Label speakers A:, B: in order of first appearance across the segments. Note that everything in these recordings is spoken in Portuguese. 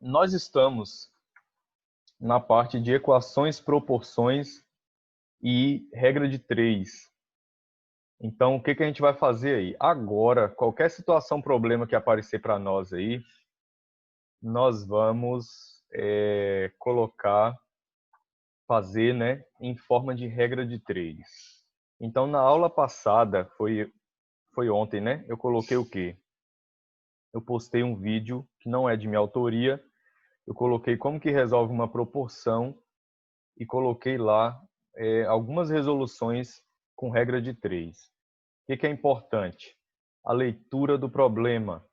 A: Nós estamos na parte de equações, proporções e regra de 3. Então, o que a gente vai fazer aí? Agora, qualquer situação, problema que aparecer para nós aí, nós vamos fazer, né, em forma de regra de 3. Então, na aula passada, foi ontem, né? Eu coloquei o quê? Eu postei um vídeo que não é de minha autoria. Eu coloquei como que resolve uma proporção e coloquei lá algumas resoluções com regra de 3. O que é importante? A leitura do problema.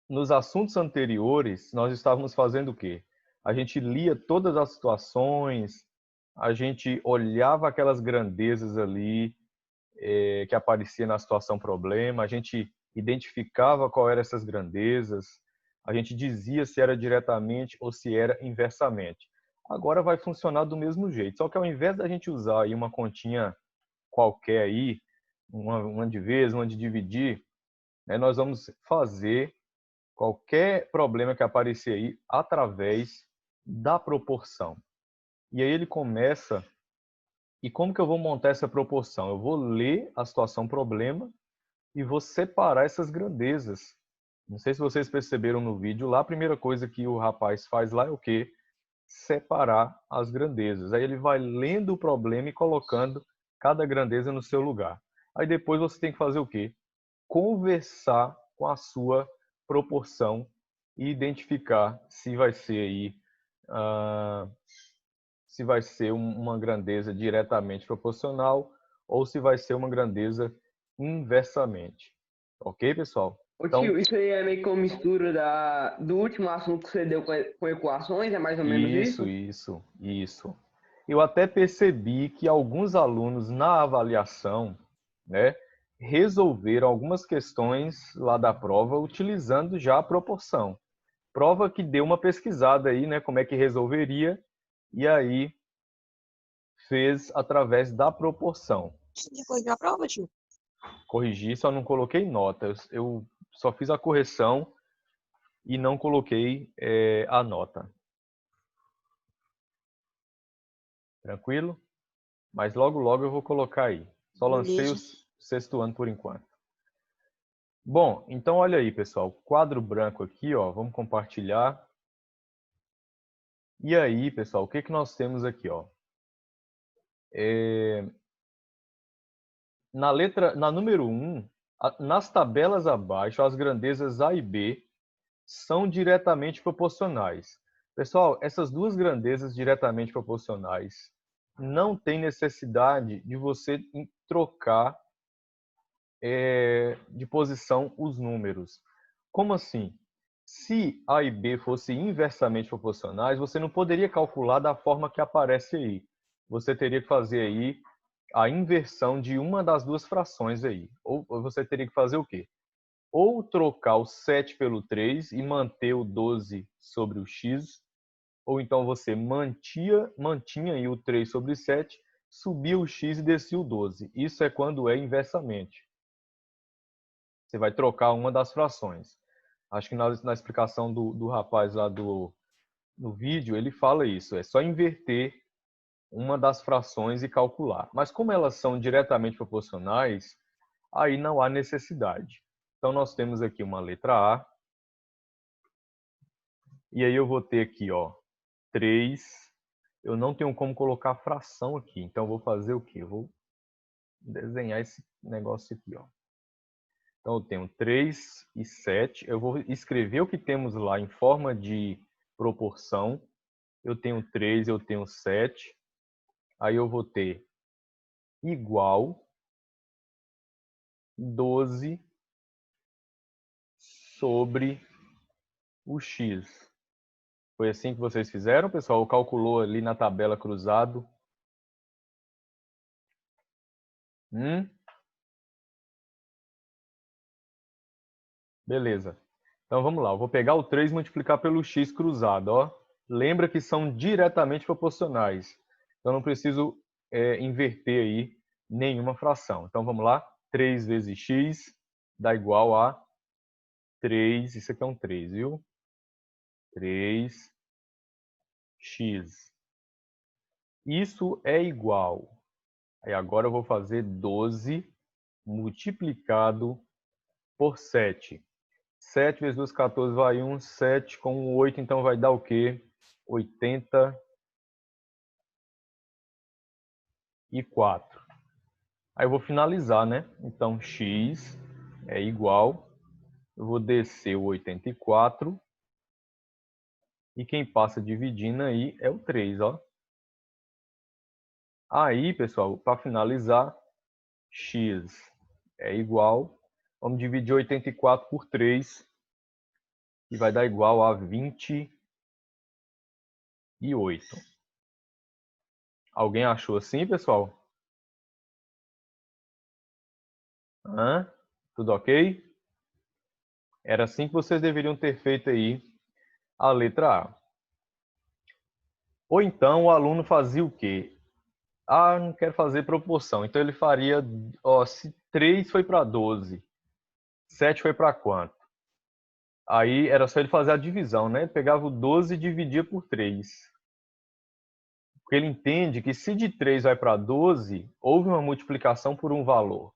A: Nos assuntos anteriores, nós estávamos fazendo o quê? A gente lia todas as situações, a gente olhava aquelas grandezas ali que aparecia na situação problema, a gente identificava qual eram essas grandezas, a gente dizia se era diretamente ou se era inversamente. Agora vai funcionar do mesmo jeito, só que ao invés da gente usar aí uma continha qualquer aí, uma de vez, uma de dividir, né, nós vamos fazer qualquer problema que aparecer aí através da proporção. E aí ele começa, e como que eu vou montar essa proporção? Eu vou ler a situação problema e vou separar essas grandezas. Não sei se vocês perceberam no vídeo, lá a primeira coisa que o rapaz faz lá é o quê? Separar as grandezas. Aí ele vai lendo o problema e colocando cada grandeza no seu lugar. Aí depois você tem que fazer o quê? Conversar com a sua proporção e identificar se vai ser aí, se vai ser uma grandeza diretamente proporcional ou se vai ser uma grandeza inversamente. Ok, pessoal?
B: Ô
A: Então,
B: tio, isso aí é meio que uma mistura do último assunto que você deu com equações, é mais ou menos
A: isso,
B: isso?
A: isso, isso. Eu até percebi que alguns alunos na avaliação, né, resolveram algumas questões lá da prova utilizando já a proporção. Prova que deu uma pesquisada aí, né, como é que resolveria, e aí fez através da proporção.
C: Já corrigiu a prova, tio?
A: Corrigi, só não coloquei nota. Eu só fiz a correção e não coloquei a nota. Tranquilo? Mas logo, logo eu vou colocar aí. Só lancei o
C: Beleza.
A: sexto ano por enquanto. Bom, então olha aí, pessoal. Quadro branco aqui, ó. Vamos compartilhar. E aí, pessoal, o que que nós temos aqui, ó? Na número 1, nas tabelas abaixo, as grandezas A e B são diretamente proporcionais. Pessoal, essas duas grandezas diretamente proporcionais não tem necessidade de você trocar de posição os números. Como assim? Se A e B fossem inversamente proporcionais, você não poderia calcular da forma que aparece aí. Você teria que fazer aí a inversão de uma das duas frações aí. Ou você teria que fazer o quê? Ou trocar o 7 pelo 3 e manter o 12 sobre o x, ou então você mantinha aí o 3 sobre o 7, subia o x e descia o 12. Isso é quando é inversamente. Você vai trocar uma das frações. Acho que na explicação do rapaz lá no vídeo, ele fala isso. É só inverter uma das frações e calcular. Mas como elas são diretamente proporcionais, aí não há necessidade. Então nós temos aqui uma letra A, e aí eu vou ter aqui, ó, 3. Eu não tenho como colocar fração aqui, então eu vou fazer o quê? Eu vou desenhar esse negócio aqui, ó. Então eu tenho 3 e 7. Eu vou escrever o que temos lá em forma de proporção. Eu tenho 3, eu tenho 7. Aí eu vou ter igual 12 sobre o x. Foi assim que vocês fizeram, pessoal? Calculou ali na tabela cruzado? Beleza. Então vamos lá. Eu vou pegar o 3 e multiplicar pelo x cruzado. Ó. Lembra que são diretamente proporcionais. Então não preciso inverter aí nenhuma fração. Então vamos lá. 3 vezes x dá igual a 3. Isso aqui é um 3, viu? 3x. Isso é igual. Aí agora eu vou fazer 12 multiplicado por 7. 7 vezes 2, 14, vai 1. 7 com 8, então vai dar o quê? 84. Aí eu vou finalizar, né? Então, x é igual. Eu vou descer o 84. E quem passa dividindo aí é o 3, ó. Aí, pessoal, para finalizar, x é igual. Vamos dividir 84 por 3. E vai dar igual a 28. Alguém achou assim, pessoal? Hã? Tudo ok? Era assim que vocês deveriam ter feito aí a letra A. Ou então o aluno fazia o quê? Ah, não quero fazer proporção. Então ele faria, ó, se 3 foi para 12, 7 foi para quanto? Aí era só ele fazer a divisão, né? Ele pegava o 12 e dividia por 3. Porque ele entende que se de 3 vai para 12, houve uma multiplicação por um valor.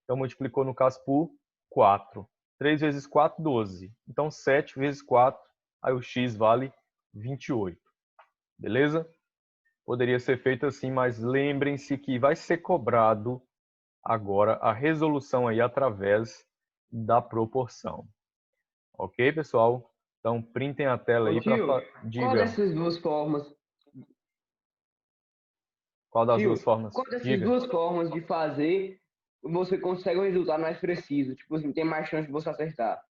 A: Então multiplicou no caso por 4. 3 vezes 4, 12. Então 7 vezes 4, aí o x vale 28. Beleza? Poderia ser feito assim, mas lembrem-se que vai ser cobrado agora a resolução aí através da proporção. Ok, pessoal? Então, printem a tela
B: Ô
A: aí para...
B: tio, qual
A: Diga.
B: dessas duas formas,
A: Qual das duas
B: tio,
A: formas?
B: qual dessas
A: Diga.
B: duas formas de fazer você consegue um resultado mais preciso? Tipo assim, tem mais chance de você acertar.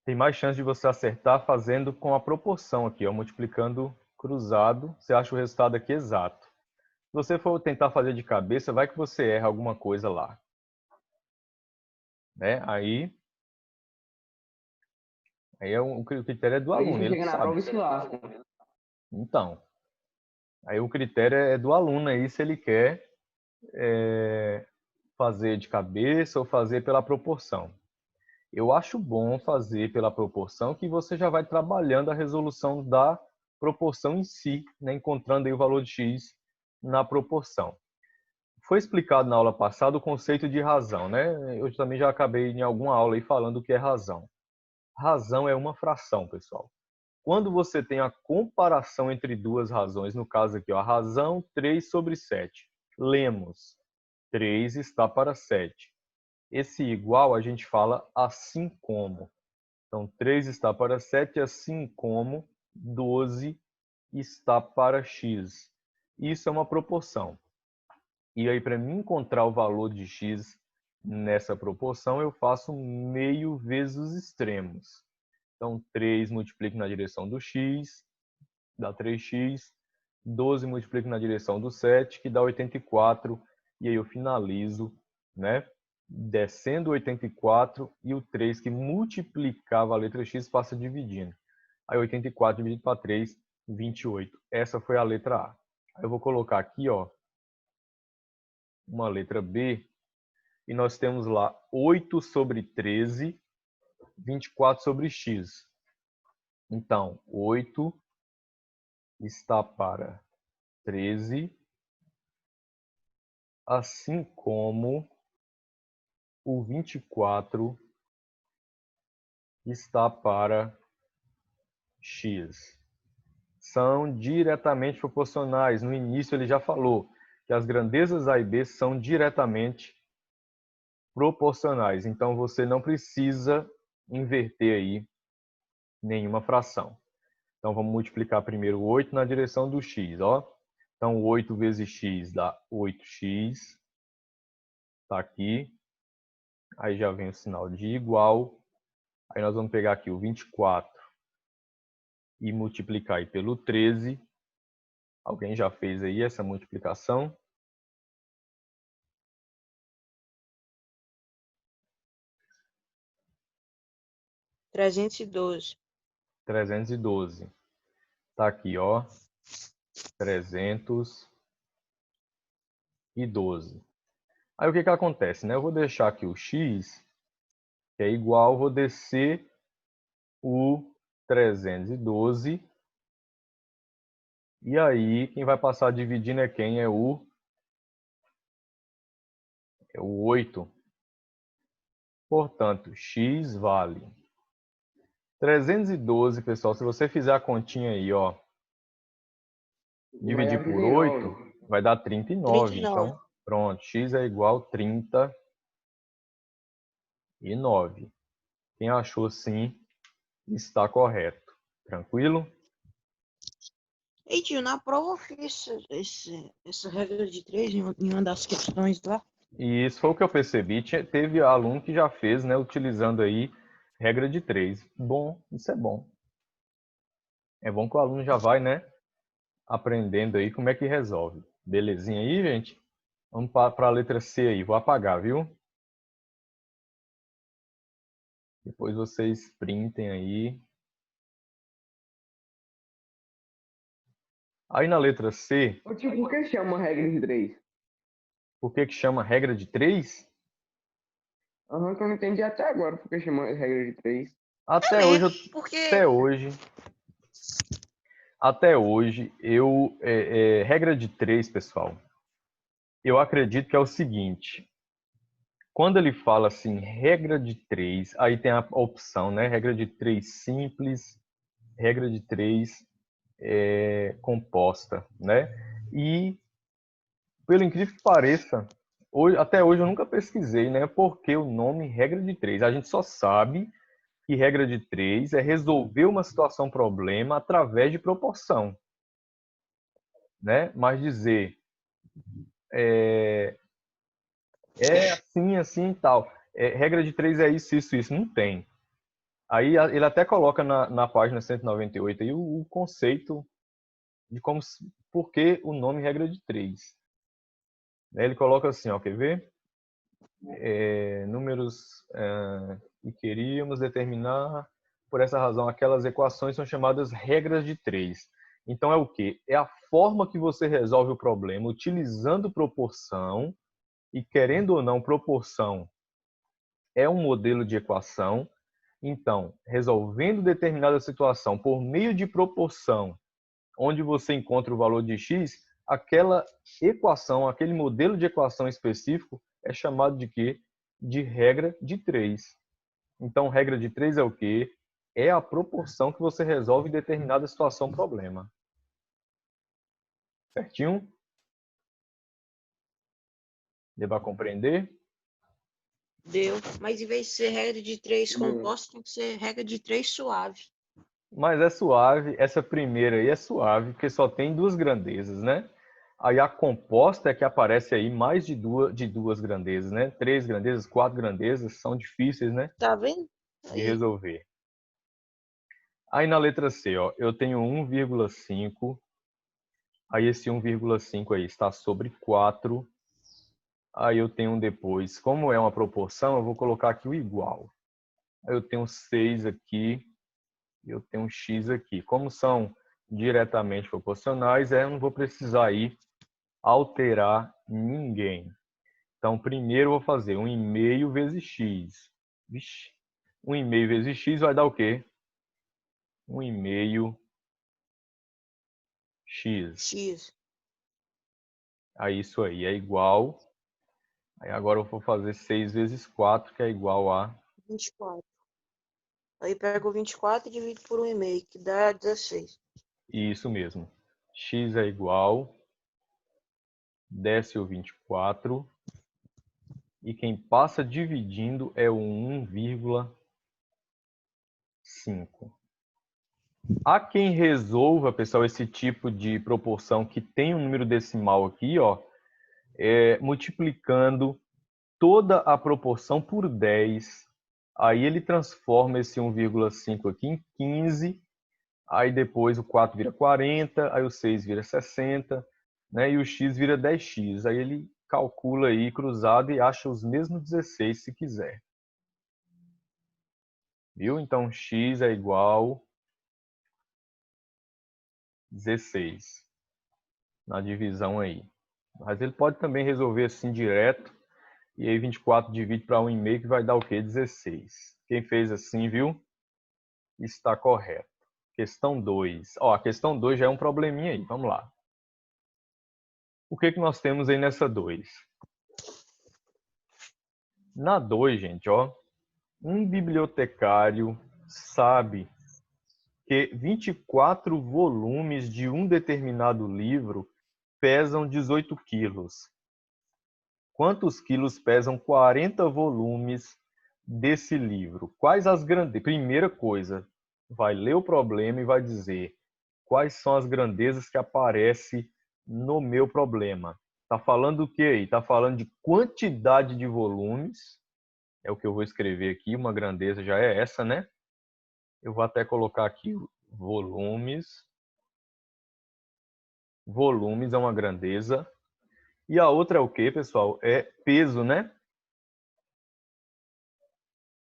A: Tem mais chance de você acertar fazendo com a proporção aqui, ó, multiplicando cruzado. Você acha o resultado aqui exato. Se você for tentar fazer de cabeça, vai que você erra alguma coisa lá. Né? Aí o critério é do
B: Aí
A: aluno,
B: você
A: ele que
B: chega na
A: sabe.
B: prova e se lasca.
A: Então, aí o critério é do aluno aí, se ele quer fazer de cabeça ou fazer pela proporção. Eu acho bom fazer pela proporção, que você já vai trabalhando a resolução da proporção em si, né? Encontrando aí o valor de x na proporção. Foi explicado na aula passada o conceito de razão, né? Eu também já acabei em alguma aula aí falando o que é razão. Razão é uma fração, pessoal. Quando você tem a comparação entre duas razões, no caso aqui, ó, a razão 3 sobre 7. Lemos, 3 está para 7. Esse igual a gente fala assim como. Então, 3 está para 7, assim como 12 está para x. Isso é uma proporção. E aí, para mim encontrar o valor de x nessa proporção, eu faço meio vezes os extremos. Então, 3 multiplico na direção do x, dá 3x. 12 multiplico na direção do 7, que dá 84. E aí eu finalizo, né? Descendo 84 e o 3 que multiplicava a letra x passa dividindo. Aí 84 dividido para 3, 28. Essa foi a letra A. Aí eu vou colocar aqui, ó, uma letra B. E nós temos lá 8 sobre 13, 24 sobre x. Então, 8 está para 13, assim como o 24 está para x. São diretamente proporcionais. No início ele já falou que as grandezas A e B são diretamente proporcionais. Então você não precisa inverter aí nenhuma fração. Então vamos multiplicar primeiro 8 na direção do x, ó. Então 8 vezes x dá 8x. Está aqui. Aí já vem o sinal de igual. Aí nós vamos pegar aqui o 24 e multiplicar aí pelo 13. Alguém já fez aí essa multiplicação?
C: Trezentos e
A: 312. Tá aqui, ó. 312. Aí o que que acontece, né? Eu vou deixar aqui o x, que é igual, vou descer o 312. E aí, quem vai passar dividindo é quem? É o 8. Portanto, x vale 312, pessoal. Se você fizer a continha aí, ó,
B: Vai dar
A: dividir por
B: 39.
A: 8, vai dar 39.
C: 39.
A: Então, pronto, x é igual a 39. Quem achou sim, está correto. Tranquilo?
C: Ei, tio, na prova eu fiz essa regra de 3 em uma das questões lá.
A: E isso foi o que eu percebi. Teve aluno que já fez, né, utilizando aí regra de 3. Bom, isso é bom. É bom que o aluno já vai, né, aprendendo aí como é que resolve. Belezinha aí, gente? Vamos para a letra C aí. Vou apagar, viu? Depois vocês printem aí. Aí na letra C,
B: Ô tio, por que chama regra de 3?
A: por que que chama regra de 3?
B: Aham, que eu não entendi até agora por que chama regra de 3.
A: Até
C: Também,
A: hoje,
C: porque
A: até hoje, regra de 3, pessoal, eu acredito que é o seguinte. Quando ele fala assim, regra de 3, aí tem a opção, né? Regra de 3 simples, regra de 3 composta, né? E, pelo incrível que pareça, até hoje eu nunca pesquisei, né? Por que o nome regra de 3? A gente só sabe que regra de 3 é resolver uma situação problema através de proporção, né? Mas dizer assim, assim e tal. Regra de 3 é isso, isso, isso. Não tem. Aí ele até coloca na página 198 aí o conceito de por que o nome regra de 3. Ele coloca assim, ó, quer ver? Números que queríamos determinar, por essa razão, aquelas equações são chamadas regras de 3. Então é o quê? É a forma que você resolve o problema utilizando proporção, e querendo ou não, proporção é um modelo de equação. Então, resolvendo determinada situação por meio de proporção, onde você encontra o valor de x, aquela equação, aquele modelo de equação específico é chamado de quê? De regra de 3. Então, regra de 3 é o quê? É a proporção que você resolve em determinada situação problema. Certinho? Deu para compreender?
C: deu. Mas em vez de ser regra de 3 composta, tem que ser regra de 3 suave.
A: Mas é suave, essa primeira aí é suave, porque só tem duas grandezas, né? Aí a composta é que aparece aí mais de duas grandezas, né? 3 grandezas, 4 grandezas, são difíceis, né?
C: Tá vendo?
A: De
C: Aí,
A: resolver. Aí na letra C, ó, eu tenho 1,5. Aí esse 1,5 aí está sobre 4. Aí eu tenho depois, como é uma proporção, eu vou colocar aqui o igual. Aí eu tenho 6 aqui e eu tenho um x aqui. Como são diretamente proporcionais, eu não vou precisar aí alterar ninguém. Então, primeiro eu vou fazer 1,5 vezes x. Vixe, 1,5 vezes x vai dar o quê? 1,5 x.
C: x.
A: Aí isso aí é igual. Aí agora eu vou fazer 6 vezes 4, que é igual a...
C: 24. Aí pego o 24 e divido por 1,5, que dá 16.
A: Isso mesmo. X é igual... Desce o 24. E quem passa dividindo é o 1,5. Há quem resolva, pessoal, esse tipo de proporção que tem um número decimal aqui, ó, multiplicando toda a proporção por 10. Aí ele transforma esse 1,5 aqui em 15. Aí depois o 4 vira 40, aí o 6 vira 60, né? E o x vira 10x. Aí ele calcula aí cruzado e acha os mesmos 16 se quiser. Viu? Então x é igual 16 na divisão aí. Mas ele pode também resolver assim direto. E aí 24 divide para 1,5 que vai dar o quê? 16. Quem fez assim, viu? Está correto. Questão 2. Ó, a questão 2 já é um probleminha aí. Vamos lá. O que nós temos aí nessa 2? Na 2, gente, ó, um bibliotecário sabe que 24 volumes de um determinado livro pesam 18 quilos. Quantos quilos pesam 40 volumes desse livro? Quais as grandezas? Primeira coisa, vai ler o problema e vai dizer quais são as grandezas que aparecem no meu problema. Está falando do que aí? Está falando de quantidade de volumes. É o que eu vou escrever aqui. Uma grandeza já é essa, né? Eu vou até colocar aqui volumes. Volumes é uma grandeza. E a outra é o que, pessoal? É peso, né?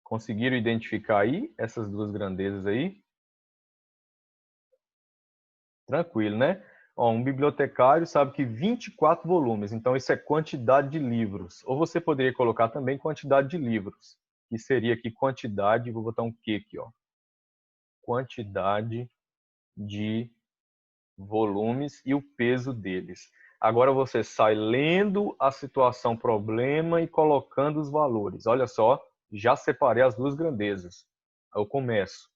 A: Conseguiram identificar aí essas duas grandezas aí? Tranquilo, né? Ó, um bibliotecário sabe que 24 volumes, então isso é quantidade de livros. Ou você poderia colocar também quantidade de livros, que seria aqui quantidade, vou botar um Q aqui, ó. Quantidade de volumes e o peso deles. Agora você sai lendo a situação problema e colocando os valores. Olha só, já separei as duas grandezas. Eu começo.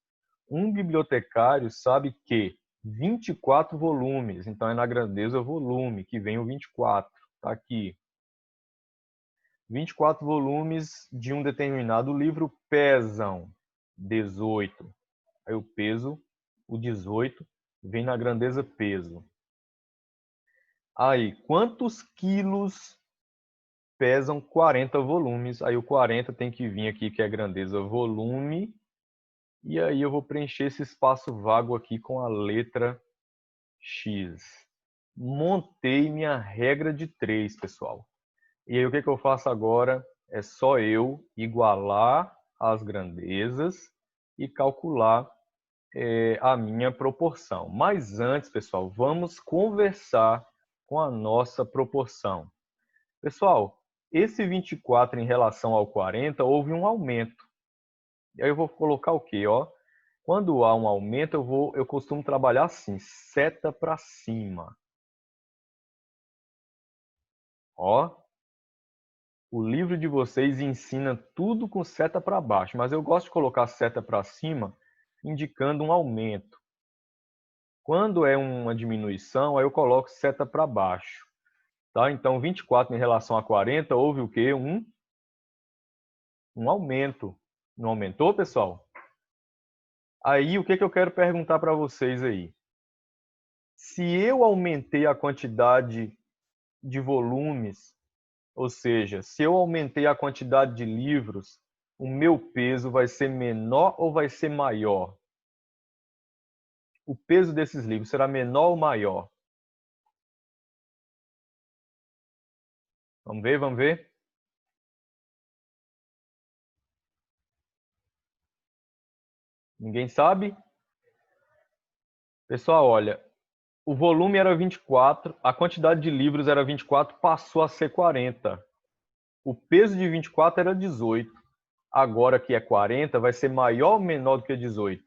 A: Um bibliotecário sabe que 24 volumes, então é na grandeza volume, que vem o 24. Está aqui. 24 volumes de um determinado livro pesam 18. Aí o peso, o 18, vem na grandeza peso. Aí, quantos quilos pesam 40 volumes? Aí o 40 tem que vir aqui, que é a grandeza volume. E aí eu vou preencher esse espaço vago aqui com a letra X. Montei minha regra de 3, pessoal. E aí o que eu faço agora? É só eu igualar as grandezas e calcular a minha proporção. Mas antes, pessoal, vamos conversar com a nossa proporção. Pessoal, esse 24 em relação ao 40 houve um aumento. E aí eu vou colocar o quê? Ó, quando há um aumento, eu costumo trabalhar assim, seta para cima. Ó, o livro de vocês ensina tudo com seta para baixo, mas eu gosto de colocar seta para cima, indicando um aumento. Quando é uma diminuição, aí eu coloco seta para baixo. Tá? Então, 24 em relação a 40, houve o quê? Um aumento. Não aumentou, pessoal? Aí, o que eu quero perguntar para vocês aí? Se eu aumentei a quantidade de volumes, ou seja, se eu aumentei a quantidade de livros, o meu peso vai ser menor ou vai ser maior? O peso desses livros será menor ou maior? Vamos ver, vamos ver? Ninguém sabe? Pessoal, olha, o volume era 24, a quantidade de livros era 24, passou a ser 40. O peso de 24 era 18. Agora que é 40, vai ser maior ou menor do que 18?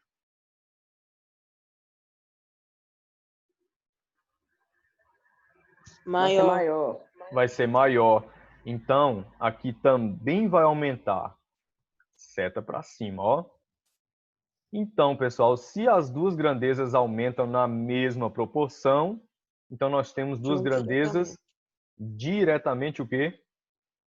B: Vai ser
C: Maior.
B: maior.
A: Vai ser maior. Então, aqui também vai aumentar. Seta para cima, ó. Então, pessoal, se as duas grandezas aumentam na mesma proporção, então nós temos duas
C: São
A: grandezas diretamente o quê?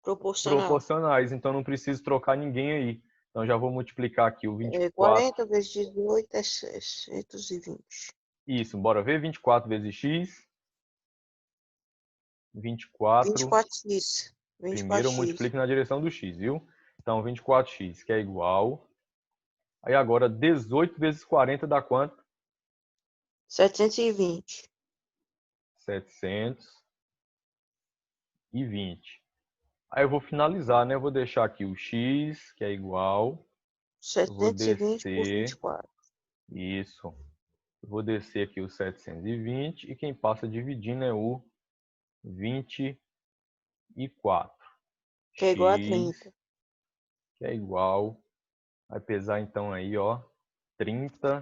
C: proporcional.
A: Proporcionais. Então, não preciso trocar ninguém aí. Então, já vou multiplicar aqui o 24.
C: 40 vezes 18 é 620.
A: Isso, bora ver. 24 vezes x. 24.
C: 24x.
A: Primeiro eu
C: 24x.
A: multiplico na direção do x, viu? Então, 24x, que é igual. Aí agora, 18 vezes 40 dá quanto?
C: 720.
A: 720. Aí eu vou finalizar, né? Eu vou deixar aqui o x, que é igual. Eu vou
C: 720 por
A: descer.
C: 24.
A: Isso. Eu vou descer aqui o 720. E quem passa dividindo é o 24.
C: Que é igual a
A: X,
C: 30.
A: que é igual. Vai pesar então aí, ó. 30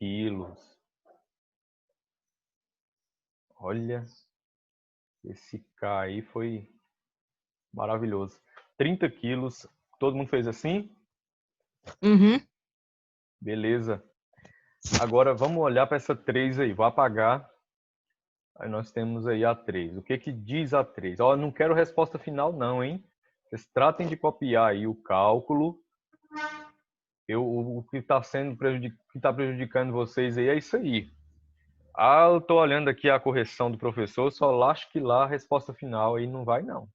A: quilos. Olha, esse K aí foi maravilhoso. 30 quilos. Todo mundo fez assim?
C: Uhum.
A: Beleza. Agora vamos olhar para essa 3 aí. Vou apagar. Aí nós temos aí a 3. O que que diz a 3? Ó, não quero resposta final não, hein? Vocês tratem de copiar aí o cálculo. O que está prejudicando vocês aí é isso aí. Ah, eu estou olhando aqui a correção do professor, só acho que lá a resposta final aí não vai não.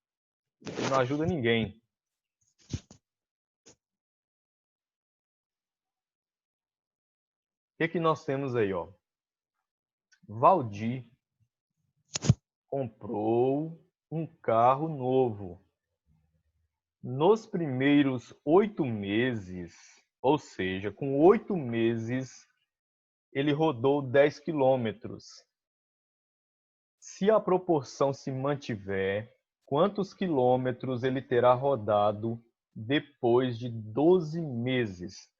A: Não ajuda ninguém. O que que nós temos aí, ó? Valdir comprou um carro novo. Nos primeiros 8 meses, ou seja, com 8 meses, ele rodou 10 quilômetros. Se a proporção se mantiver, quantos quilômetros ele terá rodado depois de 12 meses?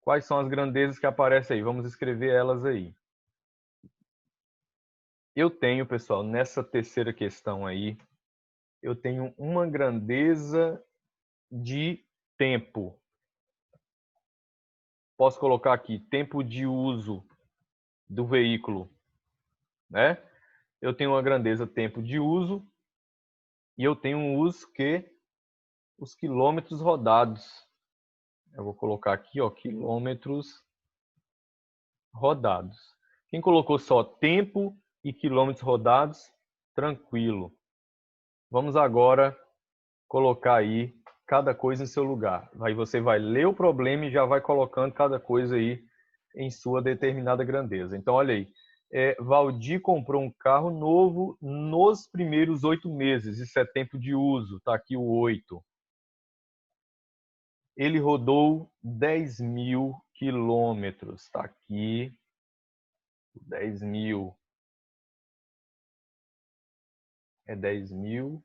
A: Quais são as grandezas que aparecem aí? Vamos escrever elas aí. Eu tenho, pessoal, nessa terceira questão aí, eu tenho uma grandeza de tempo. Posso colocar aqui tempo de uso do veículo, né? Eu tenho uma grandeza tempo de uso e eu tenho um uso que os quilômetros rodados. Eu vou colocar aqui, ó, quilômetros rodados. Quem colocou só tempo e quilômetros rodados, tranquilo. Vamos agora colocar aí cada coisa em seu lugar. Aí você vai ler o problema e já vai colocando cada coisa aí em sua determinada grandeza. Então, olha aí. Valdir comprou um carro novo nos primeiros 8 meses. Isso é tempo de uso. Está aqui o 8. Ele rodou 10.000 quilômetros. Está aqui 10.000. É 10.000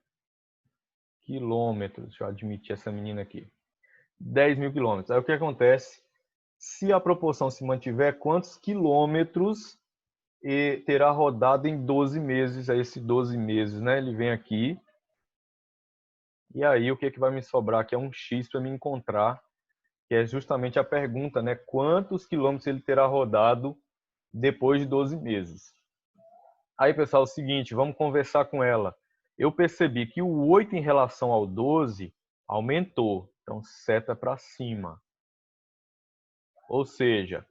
A: quilômetros. Deixa eu admitir essa menina aqui. 10.000 quilômetros. Aí o que acontece? Se a proporção se mantiver, quantos quilômetros terá rodado em 12 meses? Aí esse 12 meses, né? Ele vem aqui. E aí o que vai me sobrar aqui é um X para me encontrar, que é justamente a pergunta, né? Quantos quilômetros ele terá rodado depois de 12 meses? Aí, pessoal, é o seguinte, vamos conversar com ela. Eu percebi que o 8 em relação ao 12 aumentou. Então, seta para cima. Ou seja,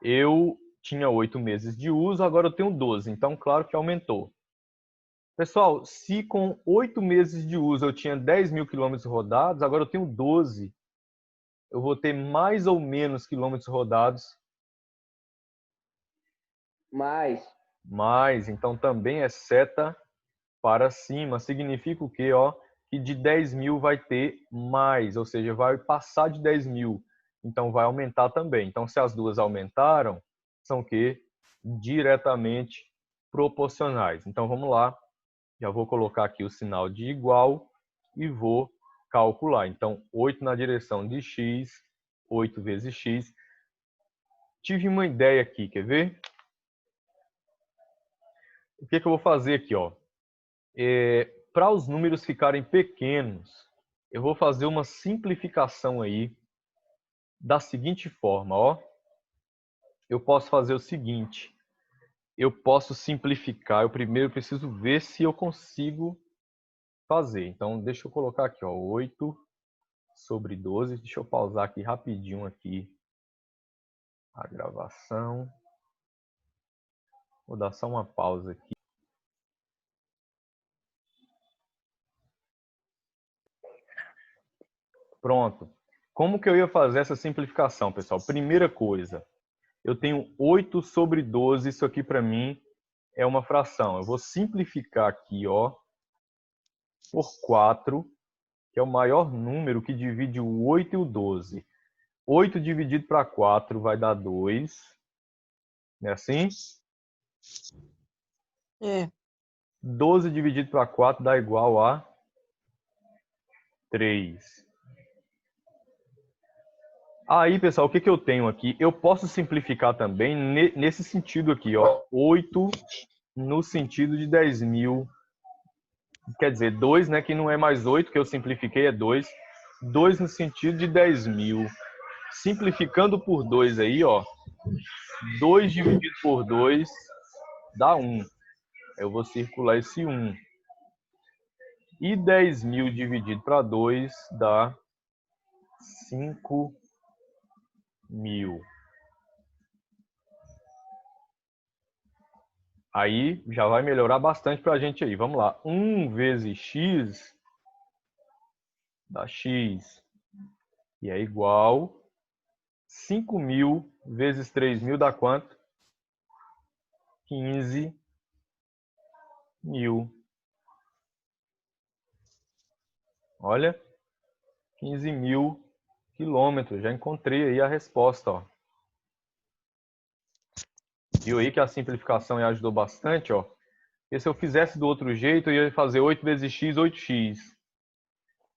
A: eu tinha 8 meses de uso, agora eu tenho 12. Então, claro que aumentou. Pessoal, se com 8 meses de uso eu tinha 10.000 quilômetros rodados, agora eu tenho 12. Eu vou ter mais ou menos quilômetros rodados?
B: Mais.
A: Mais. Então, também é seta para cima. Significa o quê? Ó, que de 10.000 vai ter mais, ou seja, vai passar de 10.000. Então, vai aumentar também. Então, se as duas aumentaram, são o quê? Diretamente proporcionais. Então, vamos lá. Já vou colocar aqui o sinal de igual e vou calcular. Então, 8 na direção de x, 8 vezes x. Tive uma ideia aqui, quer ver? O que eu vou fazer aqui, ó? Para os números ficarem pequenos, eu vou fazer uma simplificação aí da seguinte forma, ó. Eu posso fazer o seguinte, eu posso simplificar, eu primeiro preciso ver se eu consigo fazer. Então, deixa eu colocar aqui, ó, 8 sobre 12. Deixa eu pausar aqui rapidinho aqui a gravação. Vou dar só uma pausa aqui. Pronto. Como que eu ia fazer essa simplificação, pessoal? Primeira coisa, eu tenho 8 sobre 12, isso aqui para mim é uma fração. Eu vou simplificar aqui, ó, por 4, que é o maior número que divide o 8 e o 12. 8 dividido para 4 vai dar 2. Não é assim?
C: É.
A: 12 dividido para 4 dá igual a 3. Aí, pessoal, o que eu tenho aqui? Eu posso simplificar também nesse sentido aqui, ó. 8 no sentido de 10.000. Quer dizer, 2, né? Que não é mais 8, que eu simplifiquei, é 2. 2 no sentido de 10.000. Simplificando por 2 aí, ó. 2 dividido por 2 dá 1. Eu vou circular esse 1. E 10.000 dividido para 2 dá 5.000. Aí já vai melhorar bastante para a gente aí. Vamos lá. 1 vezes x dá x. E é igual 5.000 vezes 3.000 dá quanto? 15.000. Olha, 15.000 quilômetros. Já encontrei aí a resposta, ó. Viu aí que a simplificação ajudou bastante, ó. Porque se eu fizesse do outro jeito, eu ia fazer 8 vezes x, 8x.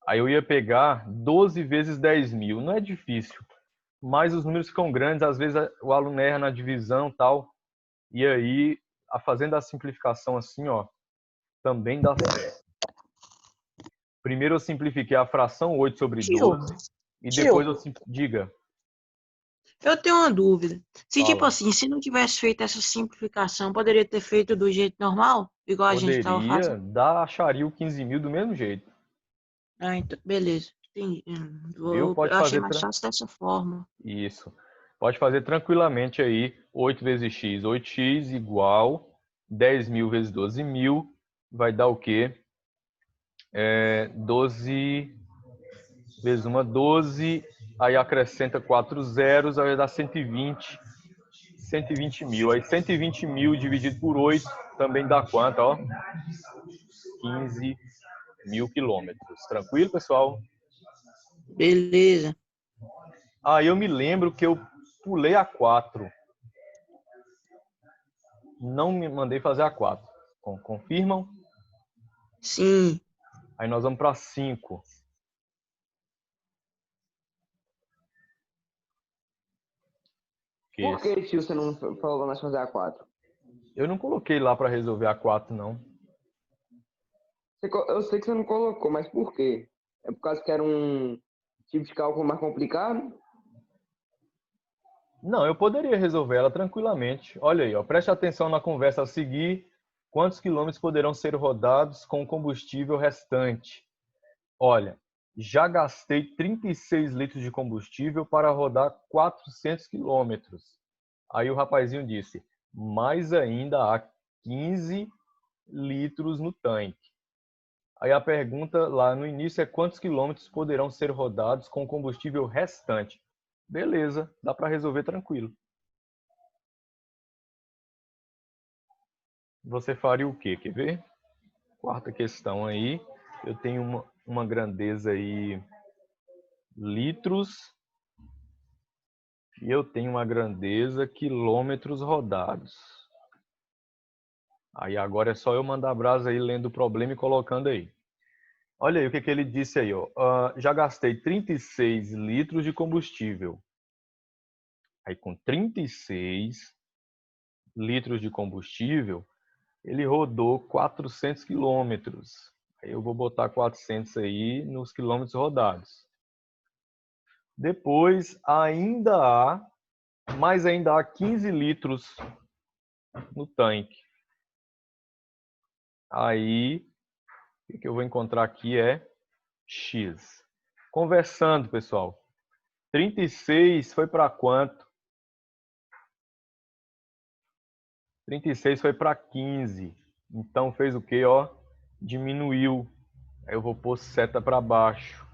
A: Aí eu ia pegar 12 vezes 10.000. Não é difícil. Mas os números ficam grandes, às vezes o aluno erra na divisão e tal. E aí, fazendo a simplificação assim, ó, também dá certo. Primeiro eu simplifiquei a fração 8 sobre 12. E depois eu diga.
C: Eu tenho uma dúvida. Se, tipo
A: Fala.
C: assim, se não tivesse feito essa simplificação, poderia ter feito do jeito normal? Igual a gente estava
A: Poderia
C: fazendo?
A: acharia o 15.000 do mesmo jeito.
C: Ah, então, beleza. Entendi.
A: Viu? Pode
C: Eu achei
A: fazer
C: mais fácil dessa forma.
A: isso. Pode fazer tranquilamente aí 8 vezes x. 8x igual 10.000 vezes 12.000. Vai dar o quê? 12 vezes 1, 12. Aí acrescenta 4 zeros, aí vai dar 120. 120.000. Aí 120.000 dividido por 8 também dá quanto, ó? 15.000 quilômetros. Tranquilo, pessoal?
C: Beleza.
A: Aí eu me lembro que eu pulei a 4. Não me mandei fazer a 4. Confirmam?
C: Sim.
A: Aí nós vamos para 5.
B: Por que, tio, você não falou pra nós fazer a 4?
A: Eu não coloquei lá para resolver a 4, não.
B: Eu sei que você não colocou, mas por quê? É por causa que era um tipo de cálculo mais complicado?
A: Não, eu poderia resolver ela tranquilamente. Olha aí, ó, preste atenção na conversa a seguir. Quantos quilômetros poderão ser rodados com o combustível restante? Olha, já gastei 36 litros de combustível para rodar 400 quilômetros. Aí o rapazinho disse, mas ainda há 15 litros no tanque. Aí a pergunta lá no início é quantos quilômetros poderão ser rodados com o combustível restante? Beleza, dá para resolver tranquilo. Você faria o quê? Quer ver? Quarta questão aí. Eu tenho uma grandeza aí, litros, e eu tenho uma grandeza, quilômetros rodados. Aí agora é só eu mandar brasa aí, lendo o problema e colocando aí. Olha aí o que ele disse aí, ó. Já gastei 36 litros de combustível. Aí com 36 litros de combustível, ele rodou 400 quilômetros. Aí eu vou botar 400 aí nos quilômetros rodados. Depois ainda há 15 litros no tanque. Aí o que eu vou encontrar aqui é X. Conversando, pessoal. 36 foi para quanto? 36 foi para 15. Então fez o quê, ó? Diminuiu. Aí eu vou pôr seta para baixo.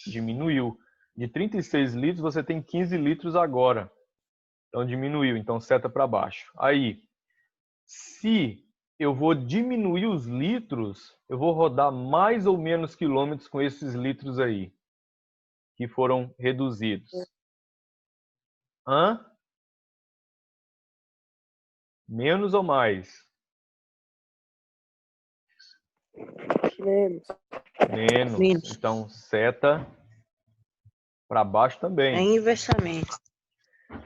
A: Diminuiu. De 36 litros você tem 15 litros agora. Então diminuiu. Então seta para baixo. Aí, se eu vou diminuir os litros, eu vou rodar mais ou menos quilômetros com esses litros aí, que foram reduzidos. Hã? Menos ou mais?
B: Menos.
A: Menos.
C: Menos.
A: Então, seta Para baixo
C: É
A: também.
C: inversamente.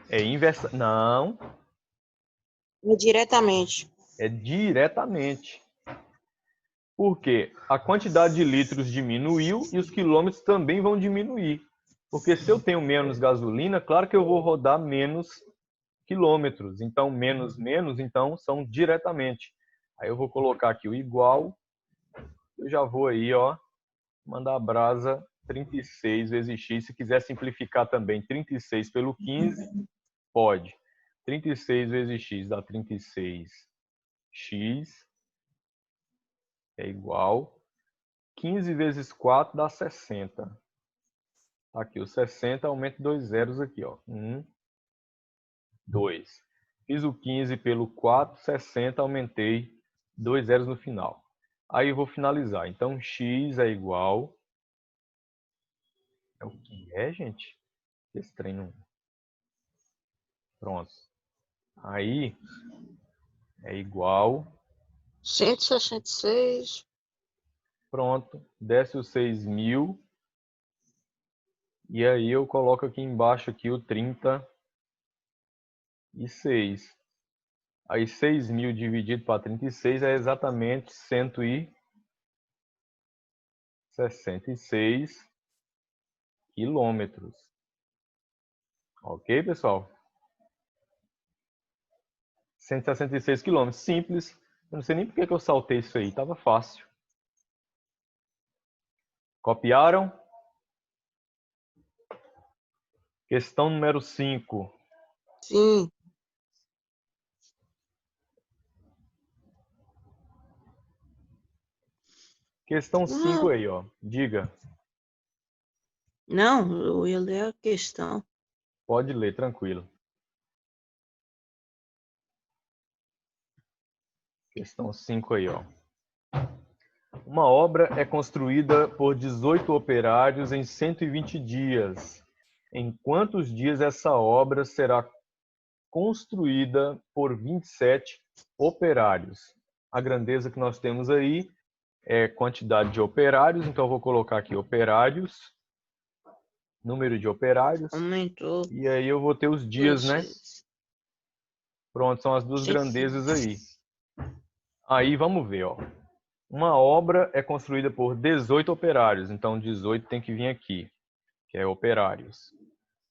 A: É inversa. Não,
C: É diretamente.
A: é diretamente. Por quê? A quantidade de litros diminuiu e os quilômetros também vão diminuir. Porque se eu tenho menos gasolina, claro que eu vou rodar menos quilômetros. Então, menos, então são diretamente. Aí eu vou colocar aqui o igual. Eu já vou aí, ó, mandar a brasa 36 vezes x. Se quiser simplificar também, 36 pelo 15, pode. 36 vezes x dá 36x é igual. 15 vezes 4 dá 60. Aqui, o 60, aumento 2 zeros aqui, ó. 1, 2. Fiz o 15 pelo 4, 60, aumentei 2 zeros no final. Aí eu vou finalizar. Então, x é igual... É o que é, gente? Esse trem não... Pronto. Aí, é igual...
C: 166.
A: Pronto. Desce os 6.000. E aí eu coloco aqui embaixo aqui o 36. Aí 6.000 dividido para 36 é exatamente 166 quilômetros. Ok, pessoal? 166 quilômetros. Simples. Eu não sei nem por que eu saltei isso aí. Tava fácil. Copiaram? Questão número 5.
C: Sim.
A: Questão 5 aí, ó. Diga.
C: Não, eu ia ler a questão.
A: Pode ler, tranquilo. Questão 5 aí, ó. Uma obra é construída por 18 operários em 120 dias. Em quantos dias essa obra será construída por 27 operários? A grandeza que nós temos aí é quantidade de operários, então eu vou colocar aqui operários, número de operários,
C: Aumentou.
A: e aí eu vou ter os dias, né? Pronto, são as duas
C: 120.
A: grandezas aí. Aí vamos ver, ó. Uma obra é construída por 18 operários, então 18 tem que vir aqui, que é operários.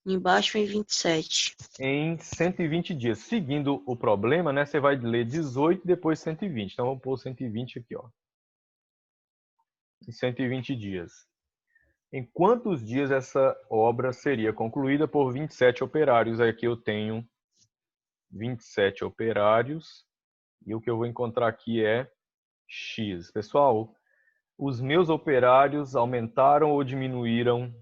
C: Embaixo vem 27.
A: Em 120 dias. Seguindo o problema, né, você vai ler 18 e depois 120. Então vamos pôr 120 aqui, ó. Em 120 dias. Em quantos dias essa obra seria concluída por 27 operários? Aqui eu tenho 27 operários e o que eu vou encontrar aqui é X. Pessoal, os meus operários aumentaram ou diminuíram?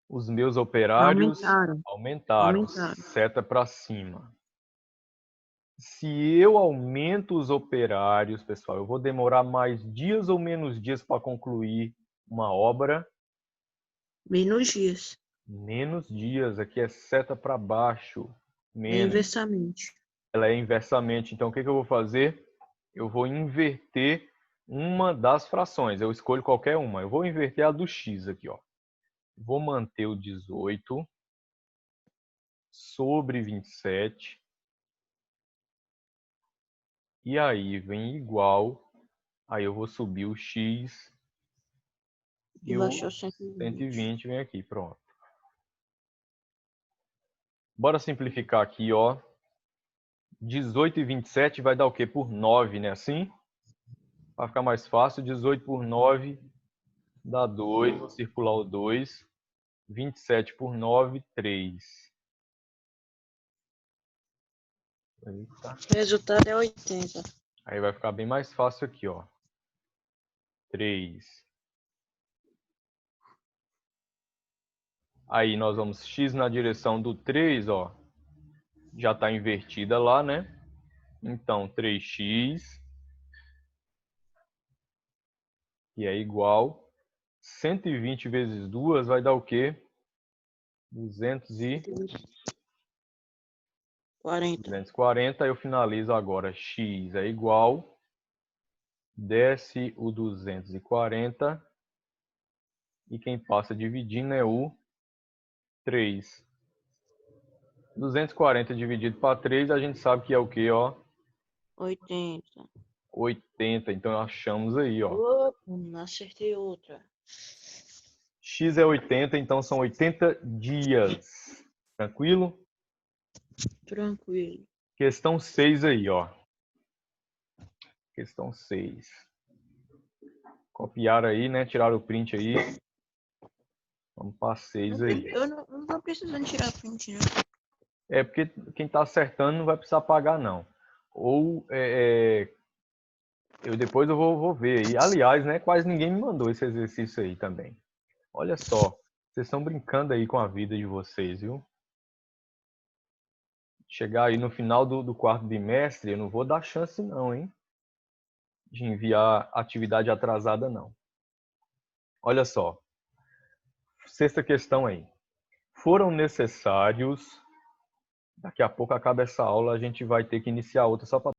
A: Os meus operários aumentaram. Seta para cima. Se eu aumento os operários, pessoal, eu vou demorar mais dias ou menos dias para concluir uma obra?
C: Menos dias.
A: Menos dias. Aqui é seta para baixo.
C: É
A: Menos.
C: inversamente.
A: Ela é inversamente. Então, o que eu vou fazer? Eu vou inverter uma das frações. Eu escolho qualquer uma. Eu vou inverter a do x aqui, ó. Vou manter o 18 sobre 27. E aí vem igual. Aí eu vou subir o x. E o
C: Baixou 120.
A: 120 vem aqui. Pronto. Bora simplificar aqui, ó. 18 e 27 vai dar o quê? Por 9, né? Assim? Para ficar mais fácil, 18 por 9 dá 2. Vou circular o 2. 27 por 9, 3. Eita.
C: O resultado é 80.
A: Aí vai ficar bem mais fácil aqui, ó. 3. Aí nós vamos x na direção do 3, ó. Já está invertida lá, né? Então, 3x, que é igual 120 vezes 2 vai dar o quê? 240. Eu finalizo agora. X é igual. Desce o 240. E quem passa dividindo é o 3. 240 dividido para 3, a gente sabe que é o quê, ó?
C: 80.
A: 80. Então, achamos aí, ó.
C: Opa, não acertei outra.
A: X é 80, então são 80 dias. Tranquilo?
C: Tranquilo.
A: Questão 6 aí, ó. Questão 6. Copiaram aí, né? Tiraram o print aí. Vamos para 6 aí.
C: Eu não tô precisando tirar print, né?
A: É porque quem tá acertando não vai precisar pagar, não. Ou depois eu vou ver aí. Aliás, né? Quase ninguém me mandou esse exercício aí também. Olha só. Vocês estão brincando aí com a vida de vocês, viu? Chegar aí no final do quarto bimestre, eu não vou dar chance não, hein? De enviar atividade atrasada, não. Olha só. Sexta questão aí. Foram necessários... Daqui a pouco acaba essa aula, a gente vai ter que iniciar outra só para